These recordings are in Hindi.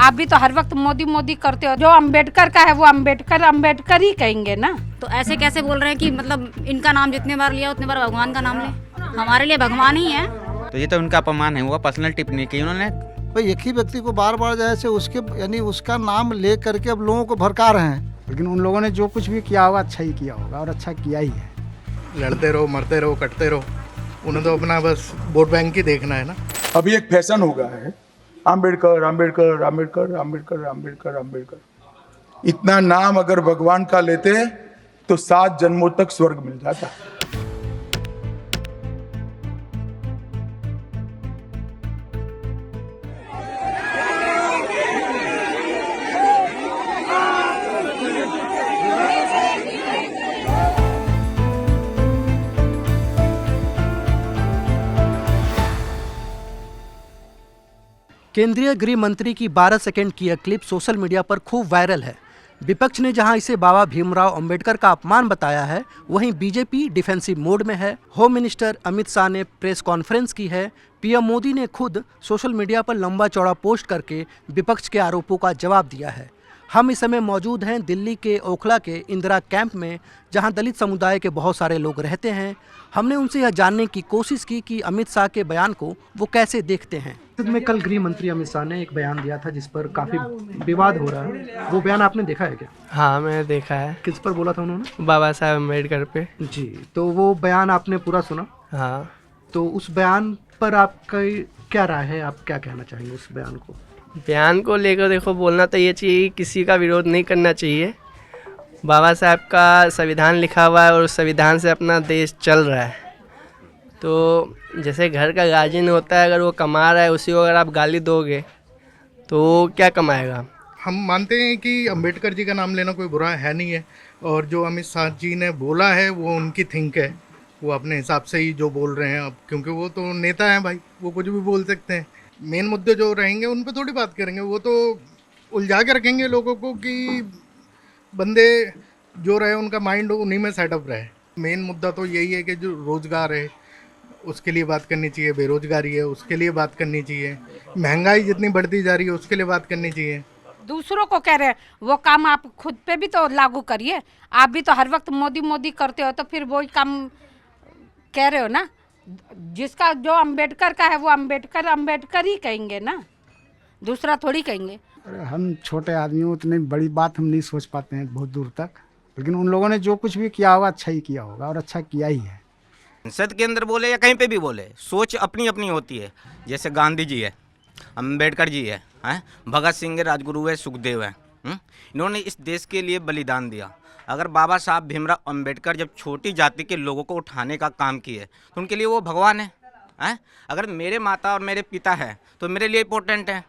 आप भी तो हर वक्त मोदी मोदी करते हो। जो अम्बेडकर का है वो अम्बेडकर ही कहेंगे ना। तो ऐसे कैसे बोल रहे हैं कि मतलब इनका नाम जितने बार लिया उतने बार भगवान का नाम ले। हमारे लिए भगवान ही है। तो ये तो उनका अपमान है, वो पर्सनल टिप्पणी की उन्होंने। भाई एक ही व्यक्ति को बार बार जैसे उसके यानी उसका नाम ले करके अब लोगों को भड़का रहे हैं, लेकिन उन लोगों ने जो कुछ भी किया होगा अच्छा ही किया होगा और अच्छा किया ही है। लड़ते रहो, मरते रहो, कटते रहो, उन्हें तो अपना बस वोट बैंक ही देखना है ना। अभी एक फैशन हो गया है, अम्बेडकर अम्बेडकर अम्बेडकर अम्बेडकर अम्बेडकर अम्बेडकर। इतना नाम अगर भगवान का लेते तो 7 जन्मों तक स्वर्ग मिल जाता। केंद्रीय गृह मंत्री की 12 सेकंड की यह क्लिप सोशल मीडिया पर खूब वायरल है। विपक्ष ने जहां इसे बाबा भीमराव अंबेडकर का अपमान बताया है, वहीं बीजेपी डिफेंसिव मोड में है। होम मिनिस्टर अमित शाह ने प्रेस कॉन्फ्रेंस की है। पीएम मोदी ने खुद सोशल मीडिया पर लंबा चौड़ा पोस्ट करके विपक्ष के आरोपों का जवाब दिया है। हम इस समय मौजूद हैं दिल्ली के ओखला के इंदिरा कैंप में, जहां दलित समुदाय के बहुत सारे लोग रहते हैं। हमने उनसे यह जानने की कोशिश की कि अमित शाह के बयान को वो कैसे देखते हैं। में कल गृह मंत्री अमित शाह ने एक बयान दिया था जिस पर काफी विवाद हो रहा है, वो बयान आपने देखा है क्या? हाँ, मैंने देखा है। किस पर बोला था उन्होंने? बाबा साहब अम्बेडकर पे। जी, तो वो बयान आपने पूरा सुना? हाँ। तो उस बयान पर आपका क्या राय है, आप क्या कहना चाहेंगे उस बयान को? बयान को लेकर देखो, बोलना तो ये चाहिए, किसी का विरोध नहीं करना चाहिए। बाबा साहब का संविधान लिखा हुआ है और उस संविधान से अपना देश चल रहा है। तो जैसे घर का गार्जियन होता है, अगर वो कमा रहा है उसी को अगर आप गाली दोगे तो क्या कमाएगा? हम मानते हैं कि अंबेडकर जी का नाम लेना कोई बुरा है नहीं है, और जो अमित शाह जी ने बोला है वो उनकी थिंक है, वो अपने हिसाब से ही जो बोल रहे हैं। अब क्योंकि वो तो नेता हैं भाई, वो कुछ भी बोल सकते हैं। मेन मुद्दे जो रहेंगे उन पे थोड़ी बात करेंगे, वो तो उलझा के रखेंगे लोगों को कि बंदे जो रहे उनका माइंड उन्हीं में सेटअप रहे। मेन मुद्दा तो यही है कि जो रोज़गार है उसके लिए बात करनी चाहिए, बेरोजगारी है उसके लिए बात करनी चाहिए, महंगाई जितनी बढ़ती जा रही है उसके लिए बात करनी चाहिए। दूसरों को कह रहे हैं वो काम आप खुद पे भी तो लागू करिए। आप भी तो हर वक्त मोदी मोदी करते हो, तो फिर वही काम कह रहे हो ना। जिसका जो अम्बेडकर का है वो अम्बेडकर ही कहेंगे ना, दूसरा थोड़ी कहेंगे। हम छोटे आदमी हो, उतनी बड़ी बात हम नहीं सोच पाते हैं बहुत दूर तक, लेकिन उन लोगों ने जो कुछ भी किया होगा अच्छा ही किया होगा और अच्छा किया ही है। संसद के अंदर बोले या कहीं पे भी बोले, सोच अपनी अपनी होती है। जैसे गांधी जी है, अम्बेडकर जी है, भगत सिंह है, राजगुरु है, सुखदेव है। इन्होंने इस देश के लिए बलिदान दिया। अगर बाबा साहब भीमराव अंबेडकर जब छोटी जाति के लोगों को उठाने का काम किए तो उनके लिए वो भगवान है। अगर मेरे माता और मेरे पिता है तो मेरे लिए इम्पोर्टेंट है।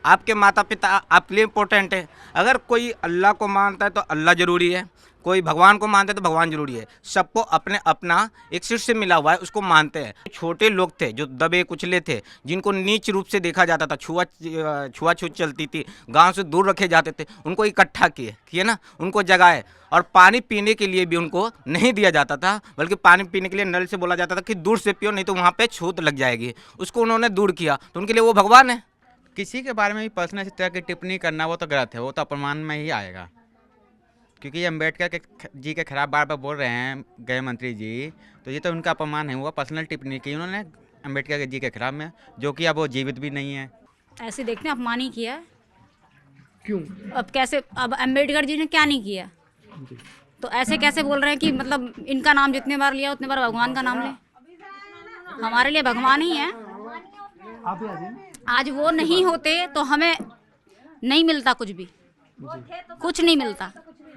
आपके माता पिता आपके लिए इम्पोर्टेंट है। अगर कोई अल्लाह को मानता है तो अल्लाह ज़रूरी है, कोई भगवान को मानते हैं तो भगवान जरूरी है। सबको अपने अपना एक शीर्ष मिला हुआ है, उसको मानते हैं। छोटे लोग थे जो दबे कुचले थे, जिनको नीच रूप से देखा जाता था, छुआछूत चलती थी, गांव से दूर रखे जाते थे, उनको इकट्ठा किए ना, उनको जगाए। और पानी पीने के लिए भी उनको नहीं दिया जाता था, बल्कि पानी पीने के लिए नल से बोला जाता था कि दूर से पियो, नहीं तो वहाँ पे छूत लग जाएगी। उसको उन्होंने दूर किया, तो उनके लिए वो भगवान है। किसी के बारे में भी पर्सनल इस तरह की टिप्पणी करना वो तो गलत है, वो तो अपमान में ही आएगा। क्योंकि ये अम्बेडकर जी के खिलाफ बार बार बोल रहे हैं गृह मंत्री जी, तो ये तो उनका अपमान है, हुआ पर्सनल टिप्पणी की उन्होंने अम्बेडकर जी के खिलाफ में, जो कि अब वो जीवित भी नहीं है। ऐसे देखते हैं अपमान ही किया। क्यों? अब कैसे, अब अम्बेडकर जी ने क्या नहीं किया? तो ऐसे कैसे बोल रहे हैं कि मतलब इनका नाम जितने बार लिया उतने बार भगवान का नाम ले। हमारे लिए भगवान ही है। आज वो नहीं होते तो हमें नहीं मिलता, कुछ नहीं मिलता।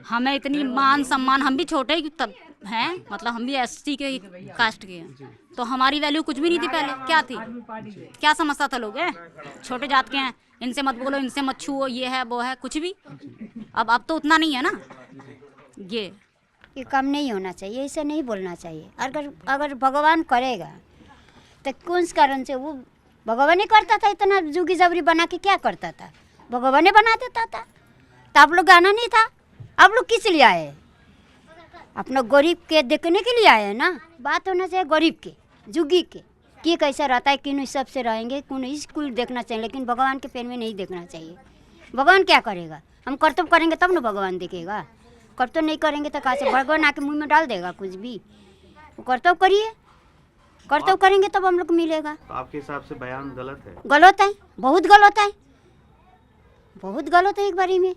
हमें इतनी मान सम्मान, हम भी छोटे ही तब हैं, मतलब हम भी एसटी के कास्ट के हैं, तो हमारी वैल्यू कुछ भी नहीं थी पहले। क्या थी, क्या समझता था लोग? छोटे जात के हैं, इनसे मत बोलो, इनसे मत छुओ, ये है वो है, कुछ भी। अब तो उतना नहीं है ना। ये कम नहीं होना चाहिए, ऐसे नहीं बोलना चाहिए। अगर भगवान करेगा तो कौन कारण से वो भगवान ही करता था? इतना जुगी जबरी बना के क्या करता था? भगवान ही बना देता था। तो आप लोग आना नहीं था? आप लोग किस लिए आए? अपना गरीब के देखने के लिए आए ना। बात होना चाहिए गरीब के, जुगी के, कि कैसा रहता है, किन हिसाब से रहेंगे, कौन स्कूल देखना चाहिए, लेकिन भगवान के पेन में नहीं देखना चाहिए। भगवान क्या करेगा? हम कर्तव्य करेंगे तब ना भगवान देखेगा। कर्तव्य नहीं करेंगे तो कहाँ से भगवान आके मुंह में डाल देगा कुछ भी? वो कर्तव्य करिए, कर्तव्य करेंगे तब हम लोग को मिलेगा। तो आपके हिसाब से बयान गलत है? गलत है, बहुत गलत है, बहुत गलत है एक बारी में।